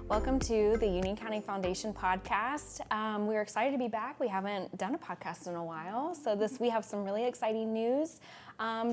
Welcome to the Union County Foundation podcast. We're excited to be back. We haven't done a podcast in a while, so we have some really exciting news.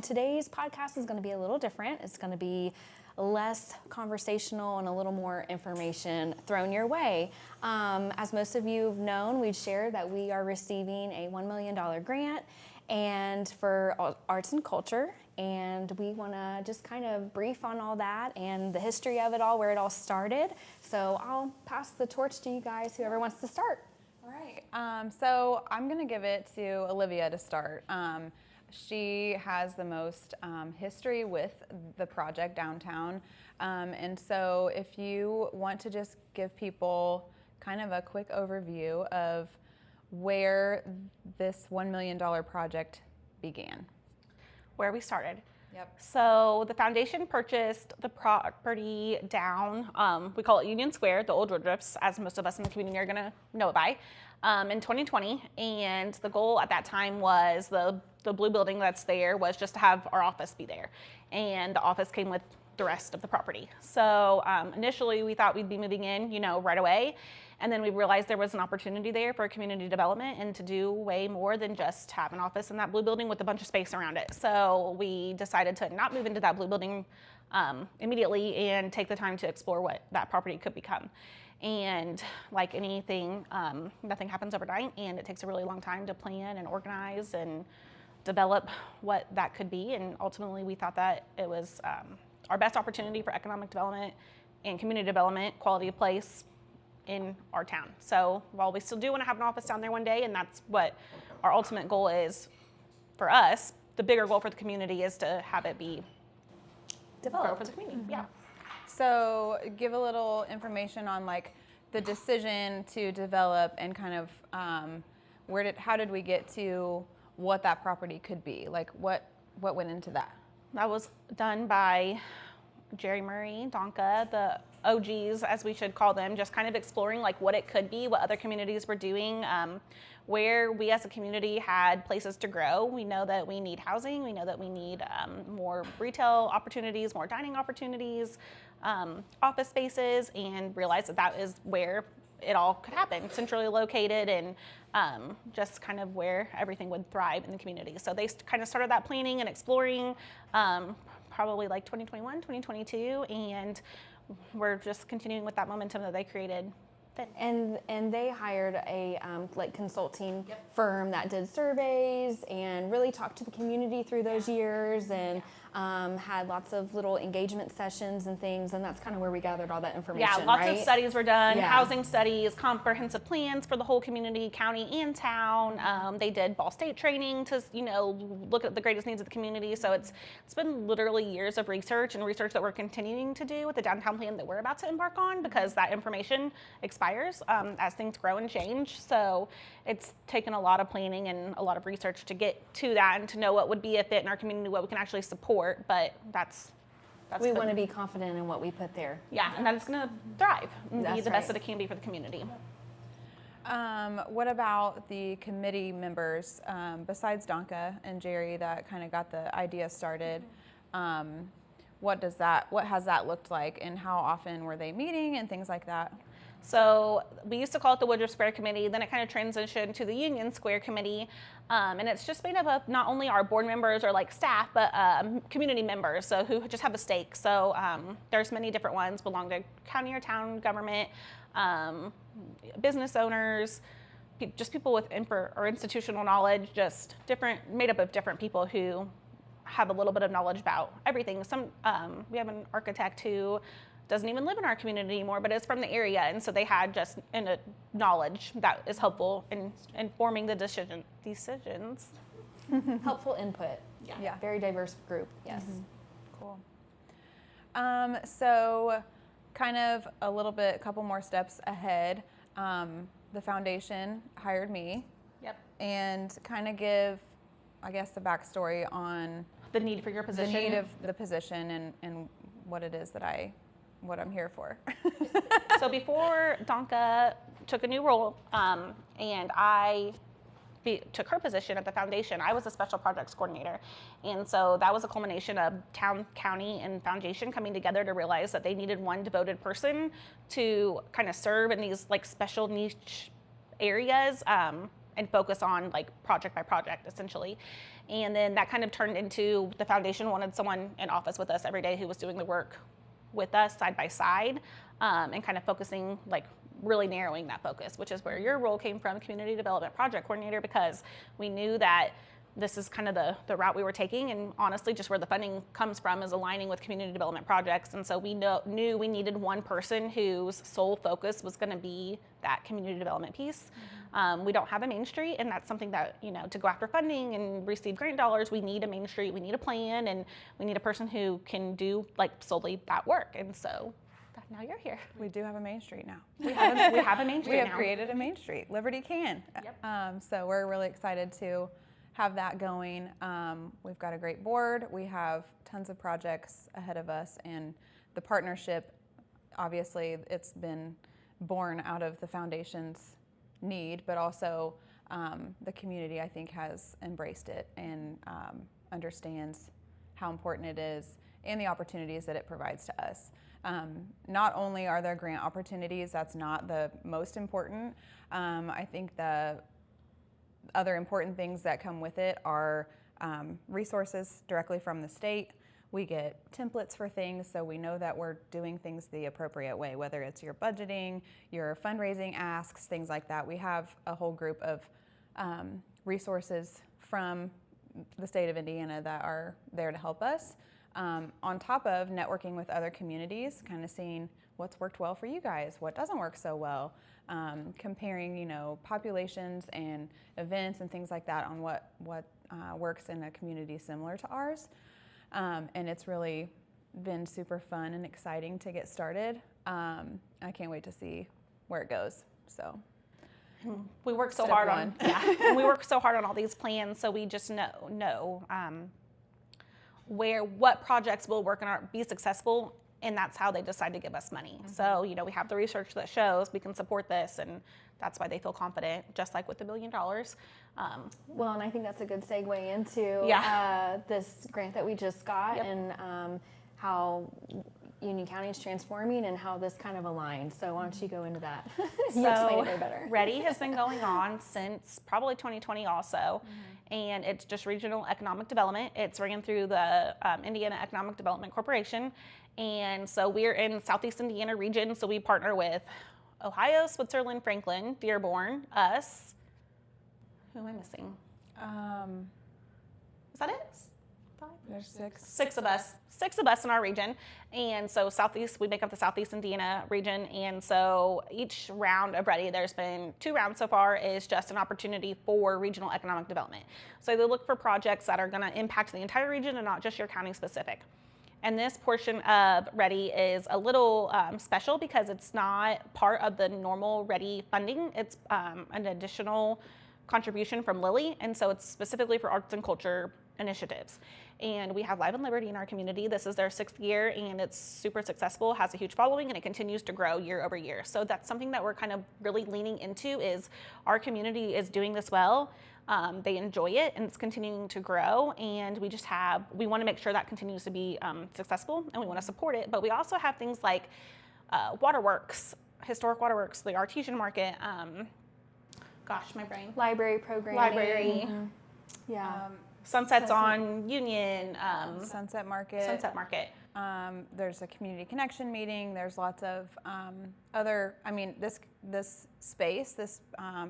Today's podcast is going to be a little different. It's going to be less conversational and a little more information thrown your way. As most of you have known, we've shared that we are receiving a $1 million grant and for arts and culture, and we want to just kind of brief on all that and the history of it all, where it all started. So I'll pass the torch to you guys, whoever wants to start. All right, so I'm going to give it to Olivia to start. She has the most history with the project downtown, and so if you want to just give people kind of a quick overview of where this $1 million project began. Where we started. Yep. So the foundation purchased the property down, we call it Union Square, the old Woodruffs, as most of us in the community are gonna know it by, in 2020. And the goal at that time was the blue building that's there was just to have our office be there. And the office came with the rest of the property. So initially we thought we'd be moving in, right away. And then we realized there was an opportunity there for community development and to do way more than just have an office in that blue building with a bunch of space around it. So we decided to not move into that blue building immediately and take the time to explore what that property could become. And like anything, nothing happens overnight, and it takes a really long time to plan and organize and develop what that could be. And ultimately we thought that it was our best opportunity for economic development and community development, quality of place in our town. So while we still do want to have an office down there one day, and that's what our ultimate goal is for us, the bigger goal for the community is to have it be developed for the community. Mm-hmm. Yeah. So give a little information on like the decision to develop and kind of how did we get to what that property could be? Like what went into that? That was done by Jerry Murray, Donka, the OGs, as we should call them, just kind of exploring like what it could be, what other communities were doing, where we as a community had places to grow. We know that we need housing. We know that we need more retail opportunities, more dining opportunities, office spaces, and realized that is where it all could happen, centrally located and just kind of where everything would thrive in the community. So they kind of started that planning and exploring probably like 2021, 2022, and we're just continuing with that momentum that they created then. And they hired a consulting firm that did surveys and really talked to the community through those years, and had lots of little engagement sessions and things, and that's kind of where we gathered all that information. Yeah, lots of studies were done, housing studies, comprehensive plans for the whole community, county and town. They did Ball State training to look at the greatest needs of the community. So it's been literally years of research that we're continuing to do with the downtown plan that we're about to embark on, because that information expires as things grow and change. So it's taken a lot of planning and a lot of research to get to that and to know what would be a fit in our community, what we can actually support. But that's we want to be confident in what we put there. Yeah, and that it's going to thrive and be the best that it can be for the community. What about the committee members, besides Donka and Jerry that kind of got the idea started? What has that looked like, and how often were they meeting and things like that? So we used to call it the Woodruff Square Committee, then it kind of transitioned to the Union Square Committee, and it's just made up of not only our board members or like staff, but community members, so who just have a stake. So there's many different ones, belong to county or town government, business owners, just people with or institutional knowledge, just made up of different people who have a little bit of knowledge about everything. We have an architect who doesn't even live in our community anymore, but is from the area, and so they had just a knowledge that is helpful in informing the decisions. Helpful input. Yeah. Very diverse group. Yes. Mm-hmm. Cool. So kind of a couple more steps ahead. The foundation hired me. Yep. And kind of give, I guess, the backstory on the need for your position. The need of the position and what it is what I'm here for. So before Donka took a new role, and I took her position at the foundation, I was a special projects coordinator. And so that was a culmination of town, county, and foundation coming together to realize that they needed one devoted person to kind of serve in these like special niche areas and focus on like project by project essentially. And then that kind of turned into the foundation wanted someone in office with us every day who was doing the work with us side by side and kind of focusing, like really narrowing that focus, which is where your role came from, community development project coordinator, because we knew that this is kind of the route we were taking, and honestly just where the funding comes from is aligning with community development projects. And so we knew we needed one person whose sole focus was going to be that community development piece. We don't have a Main Street, and that's something that, you know, to go after funding and receive grant dollars, we need a Main Street, we need a plan, and we need a person who can do like solely that work. And so now you're here. We do have a Main Street now. We have a Main Street We have now. created a Main Street. Liberty can. Yep. So we're really excited to have that going. We've got a great board. We have tons of projects ahead of us, and the partnership, obviously, it's been born out of the foundation's need, but also the community, I think, has embraced it and understands how important it is and the opportunities that it provides to us. Not only are there grant opportunities, that's not the most important. I think the other important things that come with it are resources directly from the state. We get templates for things, so we know that we're doing things the appropriate way, whether it's your budgeting, your fundraising asks, things like that. We have a whole group of resources from the state of Indiana that are there to help us. On top of networking with other communities, kind of seeing what's worked well for you guys, what doesn't work so well, comparing, you know, populations and events and things like that on what works in a community similar to ours. And it's really been super fun and exciting to get started. I can't wait to see where it goes. So we work so Step hard one. on we work so hard on all these plans, so we just know what projects will work and be successful, and that's how they decide to give us money. So, you know, we have the research that shows we can support this, and that's why they feel confident, just like with the $1 billion. Well, and I think that's a good segue into this grant that we just got. Yep. And how Union County is transforming and how this kind of aligns. So why don't you go into that? You explain it way better. READI has been going on since probably 2020 also, and it's just regional economic development. It's ran through the Indiana Economic Development Corporation, and so we're in Southeast Indiana region, so we partner with Ohio, Switzerland, Franklin, Dearborn, us. Who am I missing? Is that it? there's 6. Six of us in our region. And so Southeast, we make up the Southeast Indiana region. And so each round of READI, there's been 2 rounds so far, is just an opportunity for regional economic development. So they look for projects that are going to impact the entire region and not just your county specific. And this portion of READI is a little special because it's not part of the normal READI funding. It's an additional contribution from Lilly, and so it's specifically for arts and culture initiatives. And we have Live and Liberty in our community. This is their 6th year, and it's super successful, has a huge following, and it continues to grow year over year. So that's something that we're kind of really leaning into, is our community is doing this well. They enjoy it, and it's continuing to grow, and we want to make sure that continues to be successful, and we want to support it. But we also have things like waterworks, historic waterworks, the artesian market, gosh, my brain. Library programming. Library. Mm-hmm. Yeah. Sunsets on Union. Sunset Market. Sunset Market. There's a community connection meeting. There's lots of other, this space, this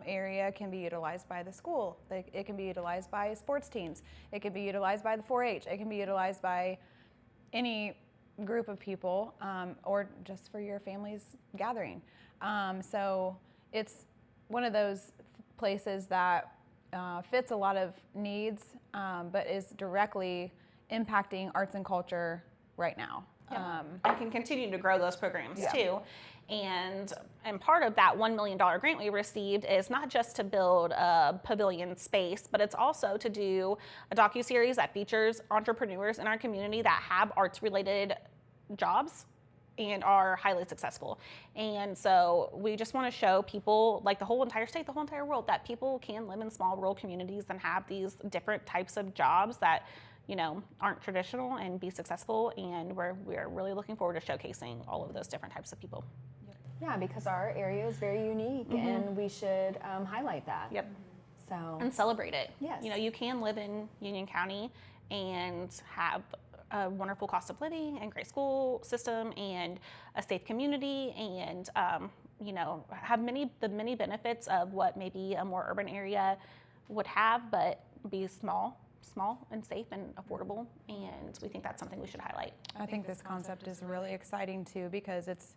area can be utilized by the school. It can be utilized by sports teams. It can be utilized by the 4-H. It can be utilized by any group of people, or just for your family's gathering. So it's one of those places that fits a lot of needs, but is directly impacting arts and culture right now. And can continue to grow those programs too. And part of that $1 million grant we received is not just to build a pavilion space, but it's also to do a docuseries that features entrepreneurs in our community that have arts-related jobs and are highly successful. And so we just want to show people, like the whole entire state, the whole entire world, that people can live in small rural communities and have these different types of jobs that, you know, aren't traditional and be successful. And we're really looking forward to showcasing all of those different types of people. Yeah, because our area is very unique, and we should highlight that. Yep. So And celebrate it. Yes. You know, you can live in Union County and have a wonderful cost of living and great school system and a safe community and, you know, have the many benefits of what maybe a more urban area would have, but be small and safe and affordable. And we think that's something we should highlight. I think this concept is really exciting too, because it's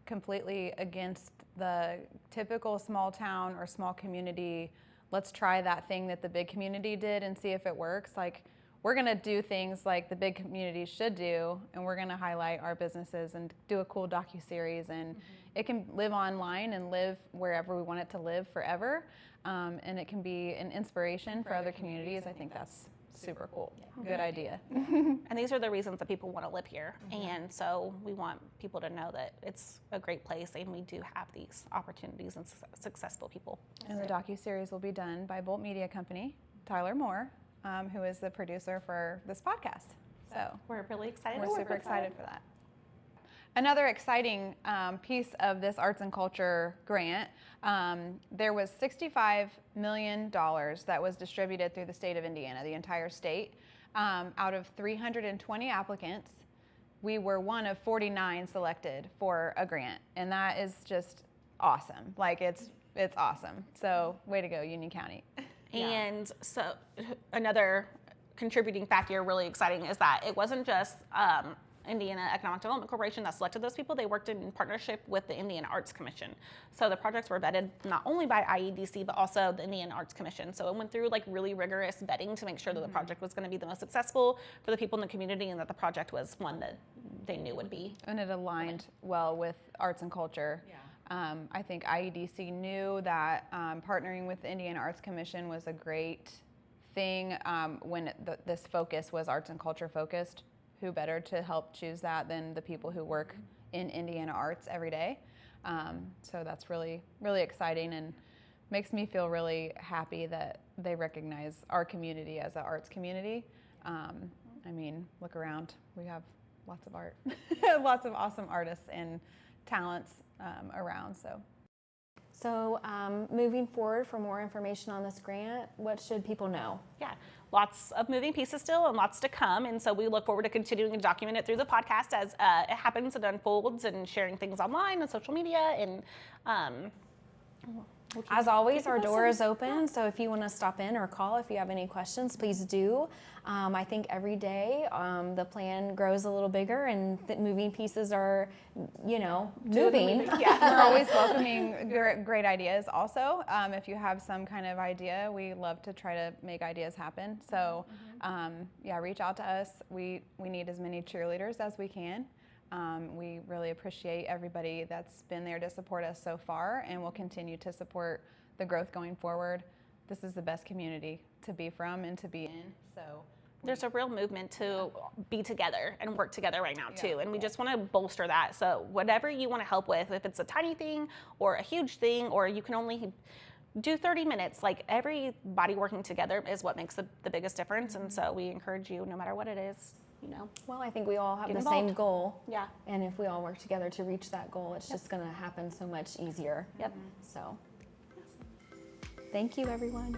completely against the typical small town or small community. Let's try that thing that the big community did and see if it works. Like, we're gonna do things like the big community should do, and we're gonna highlight our businesses and do a cool docuseries, and it can live online and live wherever we want it to live forever, and it can be an inspiration for other communities. I think that's super cool. Good idea. And these are the reasons that people want to live here. And so we want people to know that it's a great place and we do have these opportunities and successful people. And the docuseries will be done by Bolt Media Company, Tyler Moore, who is the producer for this podcast. So We're really excited. we're super excited for that. Another exciting piece of this arts and culture grant, there was $65 million that was distributed through the state of Indiana, the entire state. Out of 320 applicants, we were one of 49 selected for a grant, and that is just awesome. Like, it's awesome. So way to go, Union County. And so another contributing factor really exciting is that it wasn't just Indiana Economic Development Corporation that selected those people. They worked in partnership with the Indiana Arts Commission. So the projects were vetted not only by IEDC, but also the Indiana Arts Commission. So it went through like really rigorous vetting to make sure that the project was going to be the most successful for the people in the community and that the project was one that they knew would be. And it aligned well with arts and culture. I think IEDC knew that partnering with the Indiana Arts Commission was a great thing when this focus was arts and culture focused. Who better to help choose that than the people who work in Indiana arts every day? So that's really, really exciting and makes me feel really happy that they recognize our community as an arts community. I mean, look around. We have lots of art, lots of awesome artists and talents around. So moving forward, for more information on this grant, what should people know? Yeah, lots of moving pieces still and lots to come. And so we look forward to continuing to document it through the podcast as it happens and unfolds and sharing things online and social media. And as always, our door is open. So if you want to stop in or call if you have any questions, please do. I think every day the plan grows a little bigger and the moving pieces are, moving. We're always welcoming great ideas also. If you have some kind of idea, we love to try to make ideas happen. So reach out to us. We need as many cheerleaders as we can. We really appreciate everybody that's been there to support us so far, and will continue to support the growth going forward. This is the best community to be from and to be in. So there's a real movement to be together and work together right now too, and we just want to bolster that. So whatever you want to help with, if it's a tiny thing or a huge thing, or you can only do 30 minutes, like everybody working together is what makes the biggest difference. And so we encourage you, no matter what it is, Well, I think we all have Get the involved. same goal. Yeah. And if we all work together to reach that goal, it's just going to happen so much easier. Yep. So, thank you, everyone.